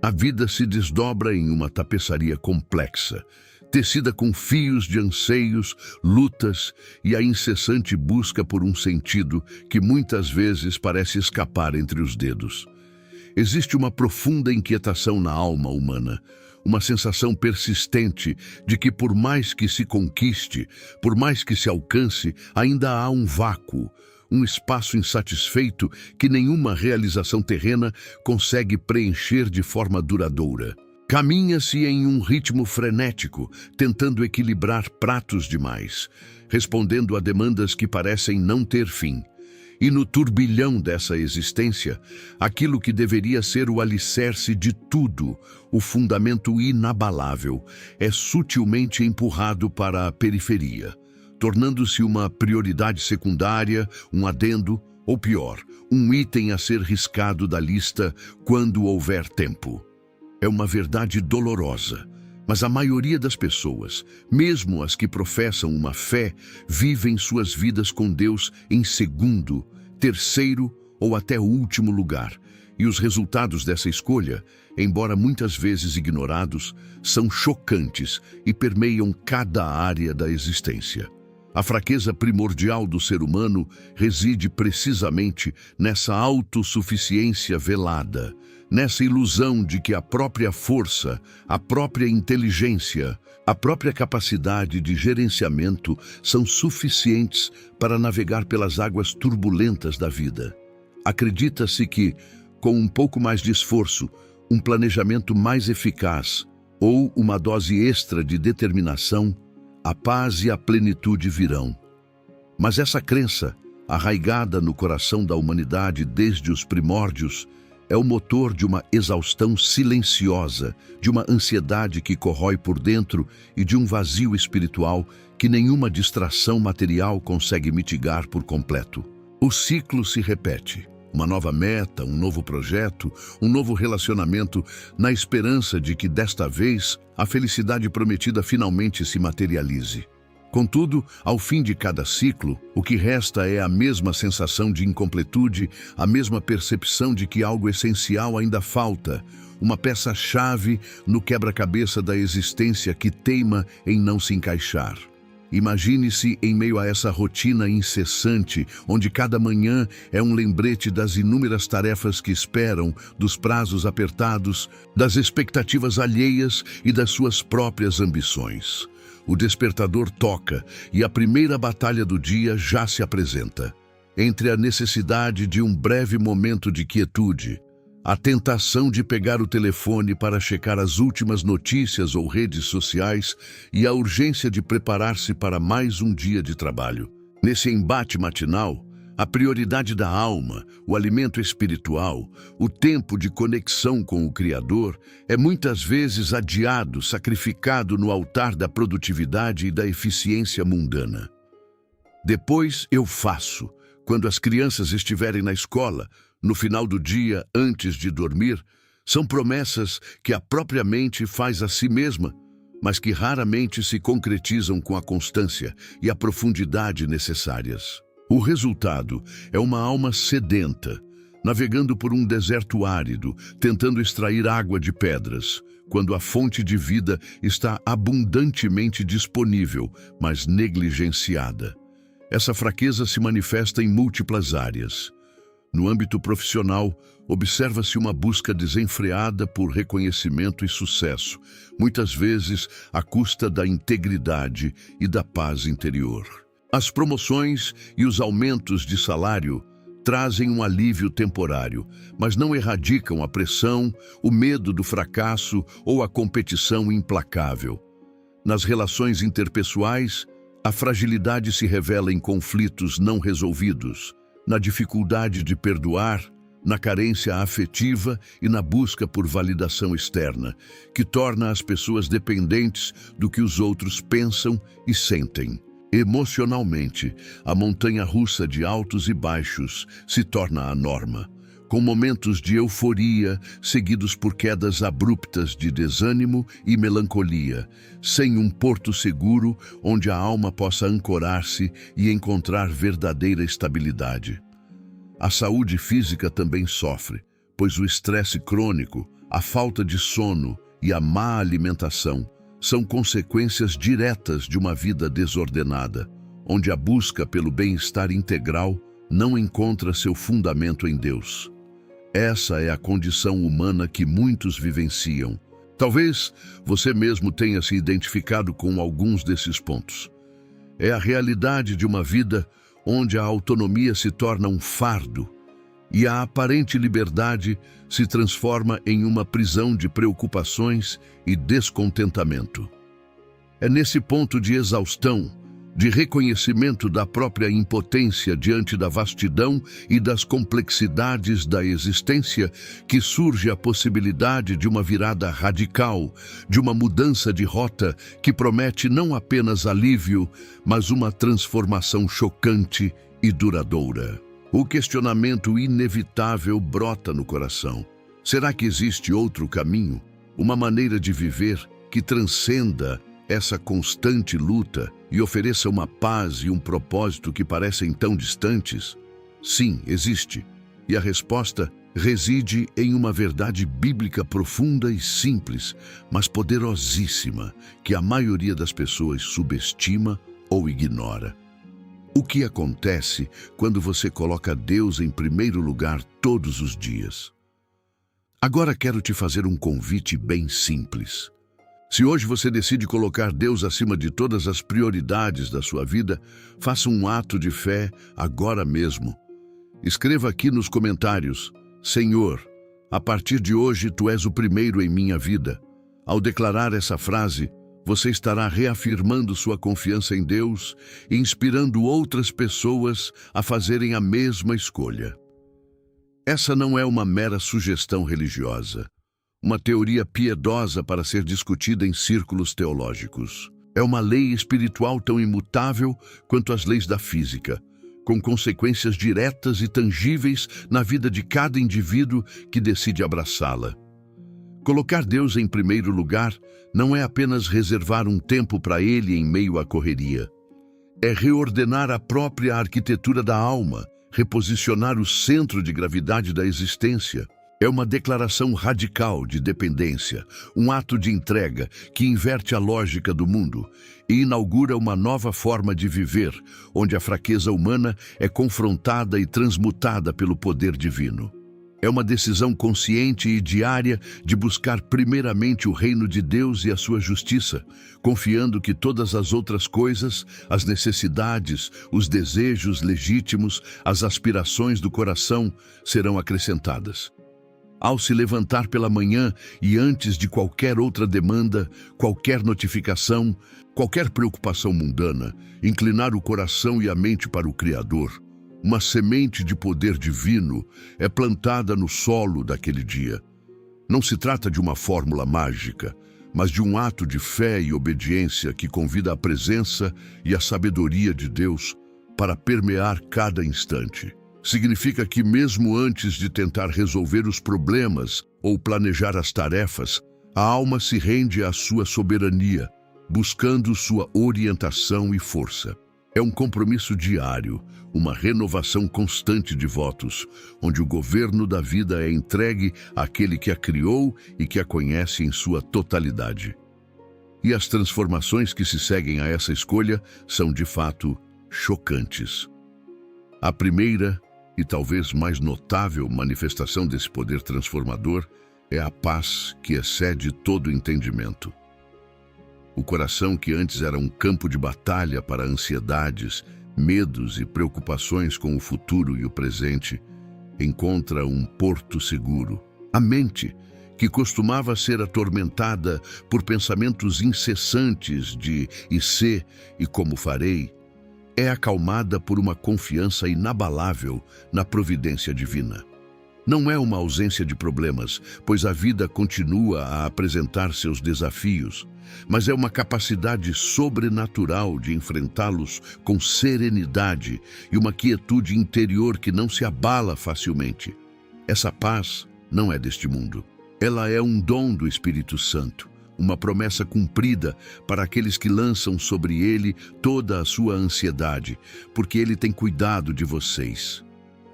A vida se desdobra em uma tapeçaria complexa, tecida com fios de anseios, lutas e a incessante busca por um sentido que muitas vezes parece escapar entre os dedos. Existe uma profunda inquietação na alma humana, uma sensação persistente de que por mais que se conquiste, por mais que se alcance, ainda há um vácuo, um espaço insatisfeito que nenhuma realização terrena consegue preencher de forma duradoura. Caminha-se em um ritmo frenético, tentando equilibrar pratos demais, respondendo a demandas que parecem não ter fim. E no turbilhão dessa existência, aquilo que deveria ser o alicerce de tudo, o fundamento inabalável, é sutilmente empurrado para a periferia, tornando-se uma prioridade secundária, um adendo, ou pior, um item a ser riscado da lista quando houver tempo. É uma verdade dolorosa, mas a maioria das pessoas, mesmo as que professam uma fé, vivem suas vidas com Deus em segundo, terceiro ou até último lugar. E os resultados dessa escolha, embora muitas vezes ignorados, são chocantes e permeiam cada área da existência. A fraqueza primordial do ser humano reside precisamente nessa autossuficiência velada, nessa ilusão de que a própria força, a própria inteligência, a própria capacidade de gerenciamento são suficientes para navegar pelas águas turbulentas da vida. Acredita-se que, com um pouco mais de esforço, um planejamento mais eficaz ou uma dose extra de determinação, a paz e a plenitude virão. Mas essa crença, arraigada no coração da humanidade desde os primórdios, é o motor de uma exaustão silenciosa, de uma ansiedade que corrói por dentro e de um vazio espiritual que nenhuma distração material consegue mitigar por completo. O ciclo se repete. Uma nova meta, um novo projeto, um novo relacionamento, na esperança de que desta vez a felicidade prometida finalmente se materialize. Contudo, ao fim de cada ciclo, o que resta é a mesma sensação de incompletude, a mesma percepção de que algo essencial ainda falta, uma peça-chave no quebra-cabeça da existência que teima em não se encaixar. Imagine-se em meio a essa rotina incessante, onde cada manhã é um lembrete das inúmeras tarefas que esperam, dos prazos apertados, das expectativas alheias e das suas próprias ambições. O despertador toca e a primeira batalha do dia já se apresenta. Entre a necessidade de um breve momento de quietude, a tentação de pegar o telefone para checar as últimas notícias ou redes sociais e a urgência de preparar-se para mais um dia de trabalho. Nesse embate matinal, a prioridade da alma, o alimento espiritual, o tempo de conexão com o Criador, é muitas vezes adiado, sacrificado no altar da produtividade e da eficiência mundana. Depois eu faço, quando as crianças estiverem na escola, no final do dia, antes de dormir, são promessas que a própria mente faz a si mesma, mas que raramente se concretizam com a constância e a profundidade necessárias. O resultado é uma alma sedenta, navegando por um deserto árido, tentando extrair água de pedras, quando a fonte de vida está abundantemente disponível, mas negligenciada. Essa fraqueza se manifesta em múltiplas áreas. No âmbito profissional, observa-se uma busca desenfreada por reconhecimento e sucesso, muitas vezes à custa da integridade e da paz interior. As promoções e os aumentos de salário trazem um alívio temporário, mas não erradicam a pressão, o medo do fracasso ou a competição implacável. Nas relações interpessoais, a fragilidade se revela em conflitos não resolvidos, na dificuldade de perdoar, na carência afetiva e na busca por validação externa, que torna as pessoas dependentes do que os outros pensam e sentem. Emocionalmente, a montanha-russa de altos e baixos se torna a norma, com momentos de euforia seguidos por quedas abruptas de desânimo e melancolia, sem um porto seguro onde a alma possa ancorar-se e encontrar verdadeira estabilidade. A saúde física também sofre, pois o estresse crônico, A falta de sono e a má alimentação são consequências diretas de uma vida desordenada, onde a busca pelo bem-estar integral não encontra seu fundamento em Deus. Essa é a condição humana que muitos vivenciam. Talvez você mesmo tenha se identificado com alguns desses pontos. É a realidade de uma vida onde a autonomia se torna um fardo e a aparente liberdade se transforma em uma prisão de preocupações e descontentamento. É nesse ponto de exaustão, de reconhecimento da própria impotência diante da vastidão e das complexidades da existência, que surge a possibilidade de uma virada radical, de uma mudança de rota que promete não apenas alívio, mas uma transformação chocante e duradoura. O questionamento inevitável brota no coração. Será que existe outro caminho? Uma maneira de viver que transcenda essa constante luta e ofereça uma paz e um propósito que parecem tão distantes? Sim, existe. E a resposta reside em uma verdade bíblica profunda e simples, mas poderosíssima, que a maioria das pessoas subestima ou ignora. O que acontece quando você coloca Deus em primeiro lugar todos os dias? Agora quero te fazer um convite bem simples. Se hoje você decide colocar Deus acima de todas as prioridades da sua vida, faça um ato de fé agora mesmo. Escreva aqui nos comentários: Senhor, a partir de hoje Tu és o primeiro em minha vida. Ao declarar essa frase, você estará reafirmando sua confiança em Deus e inspirando outras pessoas a fazerem a mesma escolha. Essa não é uma mera sugestão religiosa, uma teoria piedosa para ser discutida em círculos teológicos. É uma lei espiritual tão imutável quanto as leis da física, com consequências diretas e tangíveis na vida de cada indivíduo que decide abraçá-la. Colocar Deus em primeiro lugar não é apenas reservar um tempo para Ele em meio à correria. É reordenar a própria arquitetura da alma, reposicionar o centro de gravidade da existência. É uma declaração radical de dependência, um ato de entrega que inverte a lógica do mundo e inaugura uma nova forma de viver, onde a fraqueza humana é confrontada e transmutada pelo poder divino. É uma decisão consciente e diária de buscar primeiramente o reino de Deus e a sua justiça, confiando que todas as outras coisas, as necessidades, os desejos legítimos, as aspirações do coração serão acrescentadas. Ao se levantar pela manhã e antes de qualquer outra demanda, qualquer notificação, qualquer preocupação mundana, inclinar o coração e a mente para o Criador, uma semente de poder divino é plantada no solo daquele dia. Não se trata de uma fórmula mágica, mas de um ato de fé e obediência que convida a presença e a sabedoria de Deus para permear cada instante. Significa que mesmo antes de tentar resolver os problemas ou planejar as tarefas, a alma se rende à sua soberania, buscando sua orientação e força. É um compromisso diário, uma renovação constante de votos, onde o governo da vida é entregue àquele que a criou e que a conhece em sua totalidade. E as transformações que se seguem a essa escolha são, de fato, chocantes. A primeira, e talvez mais notável manifestação desse poder transformador, é a paz que excede todo entendimento. O coração, que antes era um campo de batalha para ansiedades, medos e preocupações com o futuro e o presente, encontra um porto seguro. A mente, que costumava ser atormentada por pensamentos incessantes de "e se" e "como farei", é acalmada por uma confiança inabalável na providência divina. Não é uma ausência de problemas, pois a vida continua a apresentar seus desafios, mas é uma capacidade sobrenatural de enfrentá-los com serenidade e uma quietude interior que não se abala facilmente. Essa paz não é deste mundo. Ela é um dom do Espírito Santo, uma promessa cumprida para aqueles que lançam sobre ele toda a sua ansiedade, porque ele tem cuidado de vocês.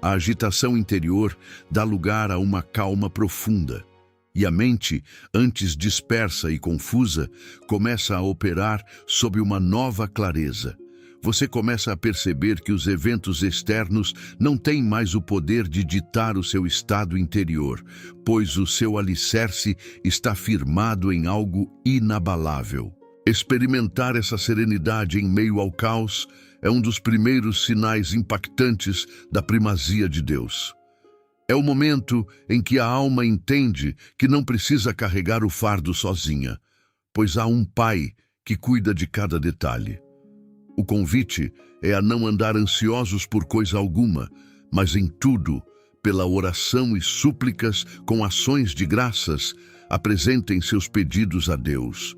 A agitação interior dá lugar a uma calma profunda, e a mente, antes dispersa e confusa, começa a operar sob uma nova clareza. Você começa a perceber que os eventos externos não têm mais o poder de ditar o seu estado interior, pois o seu alicerce está firmado em algo inabalável. Experimentar essa serenidade em meio ao caos é um dos primeiros sinais impactantes da primazia de Deus. É o momento em que a alma entende que não precisa carregar o fardo sozinha, pois há um Pai que cuida de cada detalhe. O convite é a não andar ansiosos por coisa alguma, mas em tudo, pela oração e súplicas com ações de graças, apresentem seus pedidos a Deus.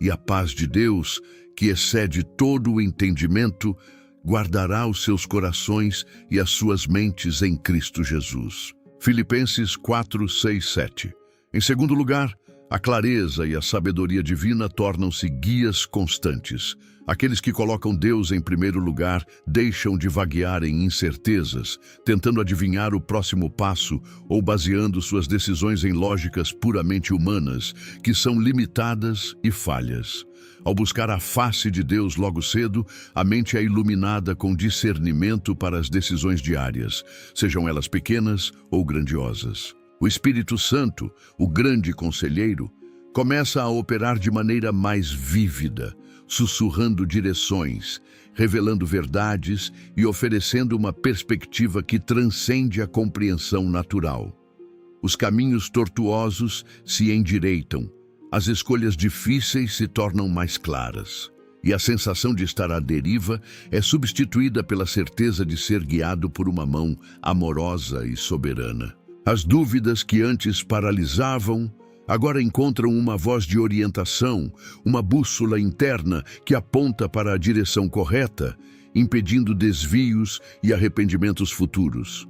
E a paz de Deus, que excede todo o entendimento, guardará os seus corações e as suas mentes em Cristo Jesus. Filipenses 4, 6, 7. Em segundo lugar, a clareza e a sabedoria divina tornam-se guias constantes. Aqueles que colocam Deus em primeiro lugar deixam de vaguear em incertezas, tentando adivinhar o próximo passo ou baseando suas decisões em lógicas puramente humanas, que são limitadas e falhas. Ao buscar a face de Deus logo cedo, a mente é iluminada com discernimento para as decisões diárias, sejam elas pequenas ou grandiosas. O Espírito Santo, o grande conselheiro, começa a operar de maneira mais vívida, sussurrando direções, revelando verdades e oferecendo uma perspectiva que transcende a compreensão natural. Os caminhos tortuosos se endireitam, as escolhas difíceis se tornam mais claras, e a sensação de estar à deriva é substituída pela certeza de ser guiado por uma mão amorosa e soberana. As dúvidas que antes paralisavam, agora encontram uma voz de orientação, uma bússola interna que aponta para a direção correta, impedindo desvios e arrependimentos futuros.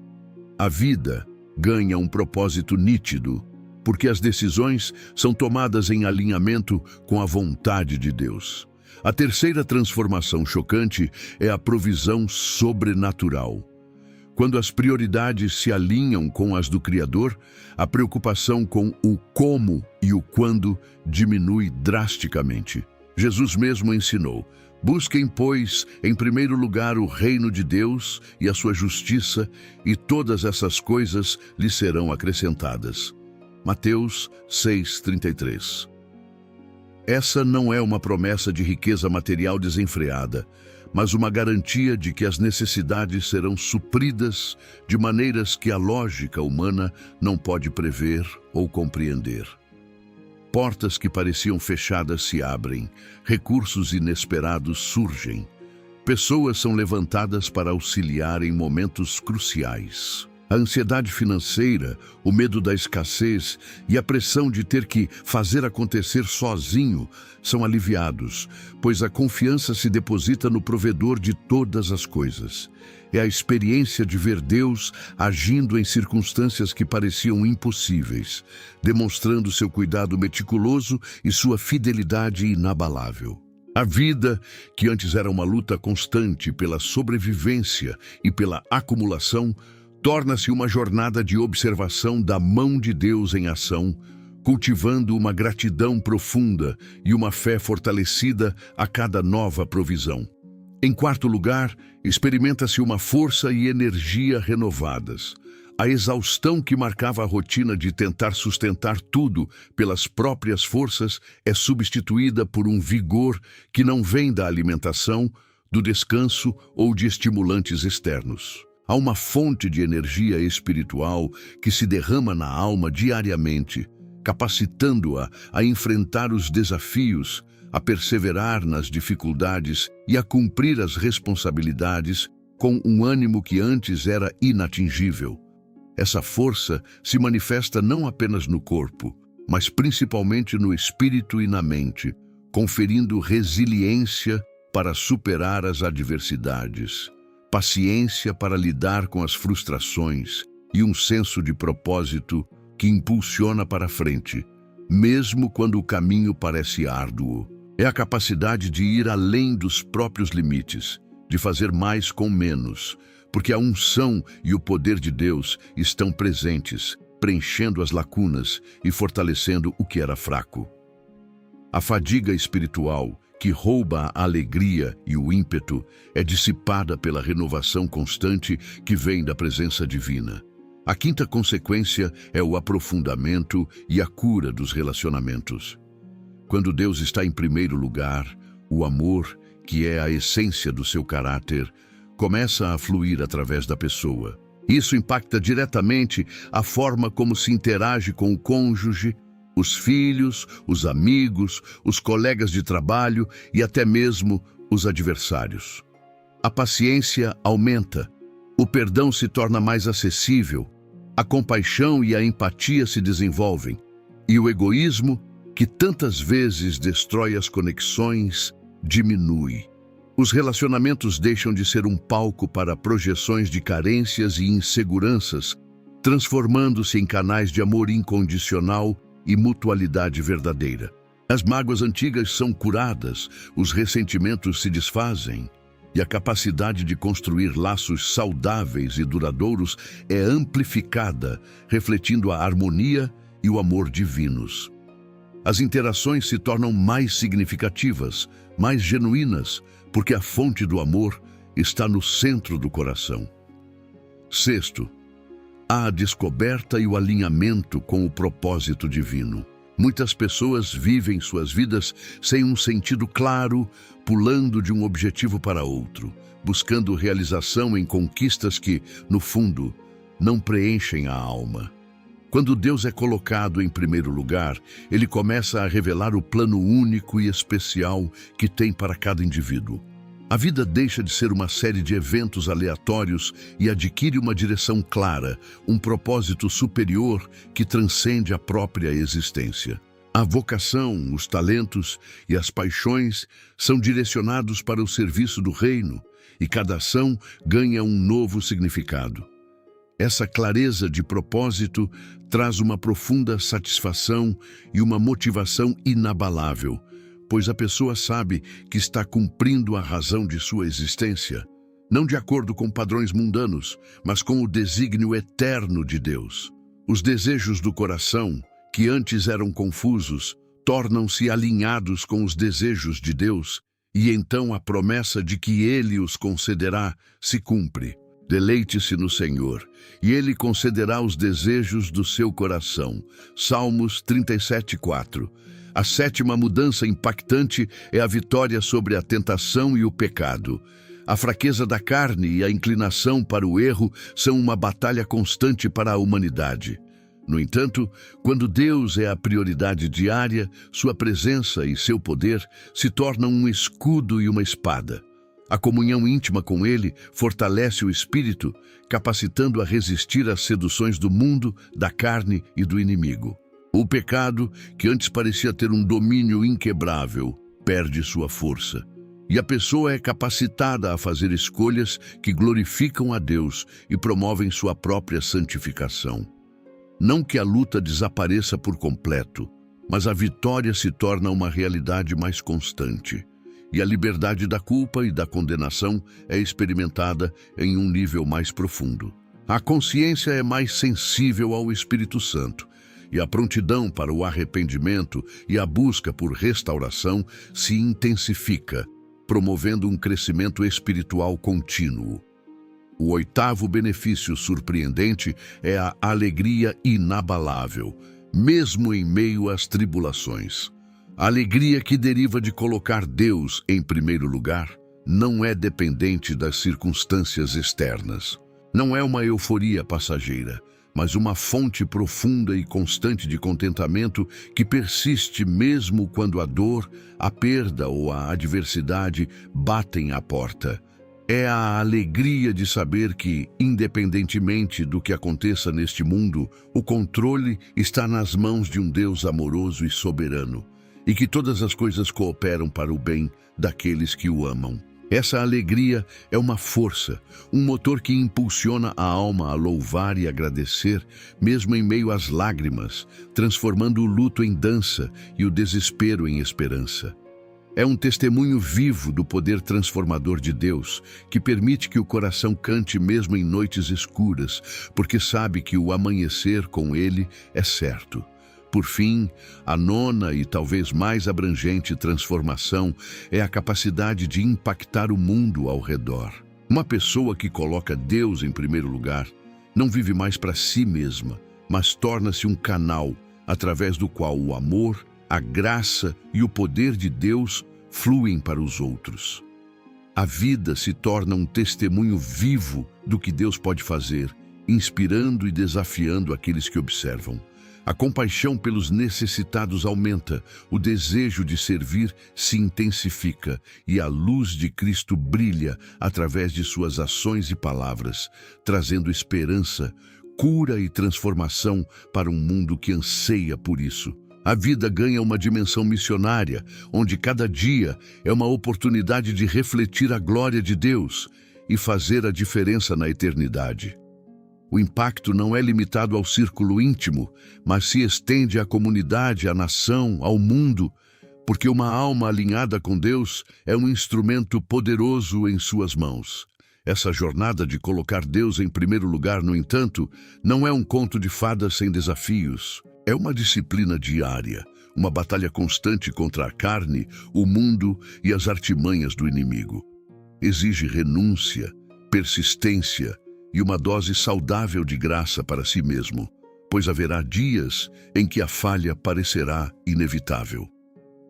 A vida ganha um propósito nítido, porque as decisões são tomadas em alinhamento com a vontade de Deus. A terceira transformação chocante é a provisão sobrenatural. Quando as prioridades se alinham com as do Criador, a preocupação com o como e o quando diminui drasticamente. Jesus mesmo ensinou: busquem, pois, em primeiro lugar o reino de Deus e a sua justiça, e todas essas coisas lhe serão acrescentadas. Mateus 6:33. Essa não é uma promessa de riqueza material desenfreada, mas uma garantia de que as necessidades serão supridas de maneiras que a lógica humana não pode prever ou compreender. Portas que pareciam fechadas se abrem, recursos inesperados surgem, pessoas são levantadas para auxiliar em momentos cruciais. A ansiedade financeira, o medo da escassez e a pressão de ter que fazer acontecer sozinho são aliviados, pois a confiança se deposita no provedor de todas as coisas. É a experiência de ver Deus agindo em circunstâncias que pareciam impossíveis, demonstrando seu cuidado meticuloso e sua fidelidade inabalável. A vida, que antes era uma luta constante pela sobrevivência e pela acumulação, torna-se uma jornada de observação da mão de Deus em ação, cultivando uma gratidão profunda e uma fé fortalecida a cada nova provisão. Em quarto lugar, experimenta-se uma força e energia renovadas. A exaustão que marcava a rotina de tentar sustentar tudo pelas próprias forças é substituída por um vigor que não vem da alimentação, do descanso ou de estimulantes externos. Há uma fonte de energia espiritual que se derrama na alma diariamente, capacitando-a a enfrentar os desafios, a perseverar nas dificuldades e a cumprir as responsabilidades com um ânimo que antes era inatingível. Essa força se manifesta não apenas no corpo, mas principalmente no espírito e na mente, conferindo resiliência para superar as adversidades, paciência para lidar com as frustrações e um senso de propósito que impulsiona para frente, mesmo quando o caminho parece árduo. É a capacidade de ir além dos próprios limites, de fazer mais com menos, porque a unção e o poder de Deus estão presentes, preenchendo as lacunas e fortalecendo o que era fraco. A fadiga espiritual, que rouba a alegria e o ímpeto, é dissipada pela renovação constante que vem da presença divina. A quinta consequência é o aprofundamento e a cura dos relacionamentos. Quando Deus está em primeiro lugar, o amor, que é a essência do seu caráter, começa a fluir através da pessoa. Isso impacta diretamente a forma como se interage com o cônjuge, os filhos, os amigos, os colegas de trabalho e até mesmo os adversários. A paciência aumenta, o perdão se torna mais acessível, a compaixão e a empatia se desenvolvem, e o egoísmo, que tantas vezes destrói as conexões, diminui. Os relacionamentos deixam de ser um palco para projeções de carências e inseguranças, transformando-se em canais de amor incondicional e mutualidade verdadeira. As mágoas antigas são curadas, os ressentimentos se desfazem, e a capacidade de construir laços saudáveis e duradouros é amplificada, refletindo a harmonia e o amor divinos. As interações se tornam mais significativas, mais genuínas, porque a fonte do amor está no centro do coração. Sexto, há a descoberta e o alinhamento com o propósito divino. Muitas pessoas vivem suas vidas sem um sentido claro, pulando de um objetivo para outro, buscando realização em conquistas que, no fundo, não preenchem a alma. Quando Deus é colocado em primeiro lugar, Ele começa a revelar o plano único e especial que tem para cada indivíduo. A vida deixa de ser uma série de eventos aleatórios e adquire uma direção clara, um propósito superior que transcende a própria existência. A vocação, os talentos e as paixões são direcionados para o serviço do reino e cada ação ganha um novo significado. Essa clareza de propósito traz uma profunda satisfação e uma motivação inabalável, pois a pessoa sabe que está cumprindo a razão de sua existência, não de acordo com padrões mundanos, mas com o desígnio eterno de Deus. Os desejos do coração, que antes eram confusos, tornam-se alinhados com os desejos de Deus, e então a promessa de que Ele os concederá se cumpre. Deleite-se no Senhor, e Ele concederá os desejos do seu coração. Salmos 37:4. A sétima mudança impactante é a vitória sobre a tentação e o pecado. A fraqueza da carne e a inclinação para o erro são uma batalha constante para a humanidade. No entanto, quando Deus é a prioridade diária, sua presença e seu poder se tornam um escudo e uma espada. A comunhão íntima com Ele fortalece o espírito, capacitando a resistir às seduções do mundo, da carne e do inimigo. O pecado, que antes parecia ter um domínio inquebrável, perde sua força. E a pessoa é capacitada a fazer escolhas que glorificam a Deus e promovem sua própria santificação. Não que a luta desapareça por completo, mas a vitória se torna uma realidade mais constante. E a liberdade da culpa e da condenação é experimentada em um nível mais profundo. A consciência é mais sensível ao Espírito Santo, e a prontidão para o arrependimento e a busca por restauração se intensifica, promovendo um crescimento espiritual contínuo. O oitavo benefício surpreendente é a alegria inabalável, mesmo em meio às tribulações. A alegria que deriva de colocar Deus em primeiro lugar não é dependente das circunstâncias externas. Não é uma euforia passageira, mas uma fonte profunda e constante de contentamento que persiste mesmo quando a dor, a perda ou a adversidade batem à porta. É a alegria de saber que, independentemente do que aconteça neste mundo, o controle está nas mãos de um Deus amoroso e soberano, e que todas as coisas cooperam para o bem daqueles que o amam. Essa alegria é uma força, um motor que impulsiona a alma a louvar e agradecer, mesmo em meio às lágrimas, transformando o luto em dança e o desespero em esperança. É um testemunho vivo do poder transformador de Deus, que permite que o coração cante mesmo em noites escuras, porque sabe que o amanhecer com Ele é certo. Por fim, a nona e talvez mais abrangente transformação é a capacidade de impactar o mundo ao redor. Uma pessoa que coloca Deus em primeiro lugar não vive mais para si mesma, mas torna-se um canal através do qual o amor, a graça e o poder de Deus fluem para os outros. A vida se torna um testemunho vivo do que Deus pode fazer, inspirando e desafiando aqueles que observam. A compaixão pelos necessitados aumenta, o desejo de servir se intensifica e a luz de Cristo brilha através de suas ações e palavras, trazendo esperança, cura e transformação para um mundo que anseia por isso. A vida ganha uma dimensão missionária, onde cada dia é uma oportunidade de refletir a glória de Deus e fazer a diferença na eternidade. O impacto não é limitado ao círculo íntimo, mas se estende à comunidade, à nação, ao mundo, porque uma alma alinhada com Deus é um instrumento poderoso em suas mãos. Essa jornada de colocar Deus em primeiro lugar, no entanto, não é um conto de fadas sem desafios. É uma disciplina diária, uma batalha constante contra a carne, o mundo e as artimanhas do inimigo. Exige renúncia, persistência e uma dose saudável de graça para si mesmo, pois haverá dias em que a falha parecerá inevitável.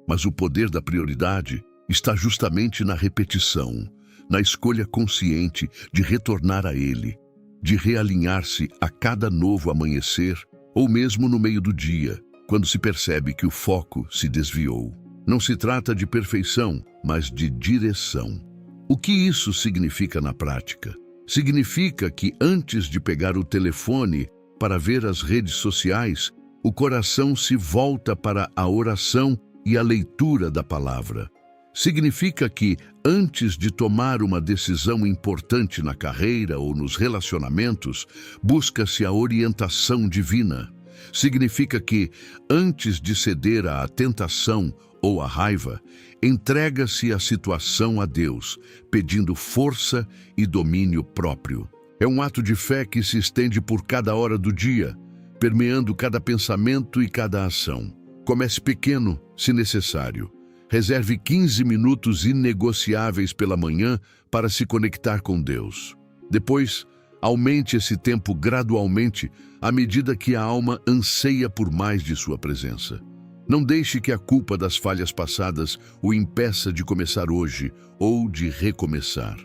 Mas o poder da prioridade está justamente na repetição, na escolha consciente de retornar a Ele, de realinhar-se a cada novo amanhecer, ou mesmo no meio do dia, quando se percebe que o foco se desviou. Não se trata de perfeição, mas de direção. O que isso significa na prática? Significa que antes de pegar o telefone para ver as redes sociais, o coração se volta para a oração e a leitura da palavra. Significa que, antes de tomar uma decisão importante na carreira ou nos relacionamentos, busca-se a orientação divina. Significa que, antes de ceder à tentação ou à raiva, entrega-se a situação a Deus, pedindo força e domínio próprio. É um ato de fé que se estende por cada hora do dia, permeando cada pensamento e cada ação. Comece pequeno, se necessário. Reserve 15 minutos inegociáveis pela manhã para se conectar com Deus. Depois, aumente esse tempo gradualmente à medida que a alma anseia por mais de sua presença. Não deixe que a culpa das falhas passadas o impeça de começar hoje ou de recomeçar.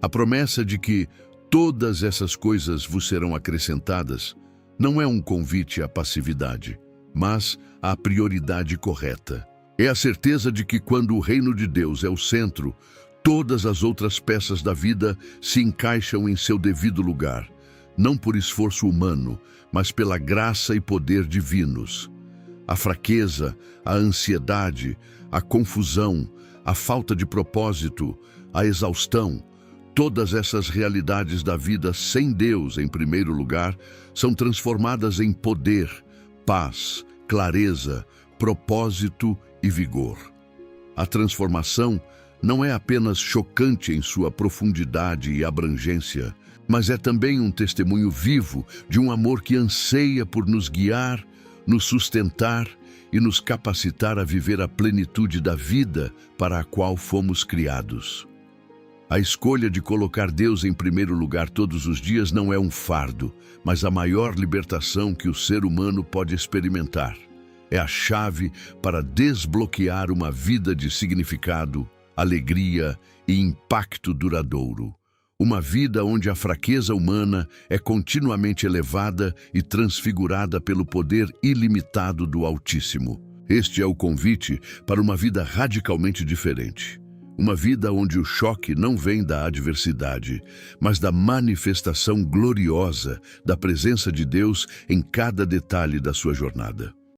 A promessa de que todas essas coisas vos serão acrescentadas não é um convite à passividade, mas à prioridade correta. É a certeza de que quando o reino de Deus é o centro, todas as outras peças da vida se encaixam em seu devido lugar, não por esforço humano, mas pela graça e poder divinos. A fraqueza, a ansiedade, a confusão, a falta de propósito, a exaustão, todas essas realidades da vida sem Deus em primeiro lugar, são transformadas em poder, paz, clareza, propósito e vigor. A transformação não é apenas chocante em sua profundidade e abrangência, mas é também um testemunho vivo de um amor que anseia por nos guiar, nos sustentar e nos capacitar a viver a plenitude da vida para a qual fomos criados. A escolha de colocar Deus em primeiro lugar todos os dias não é um fardo, mas a maior libertação que o ser humano pode experimentar. É a chave para desbloquear uma vida de significado, alegria e impacto duradouro. Uma vida onde a fraqueza humana é continuamente elevada e transfigurada pelo poder ilimitado do Altíssimo. Este é o convite para uma vida radicalmente diferente. Uma vida onde o choque não vem da adversidade, mas da manifestação gloriosa da presença de Deus em cada detalhe da sua jornada.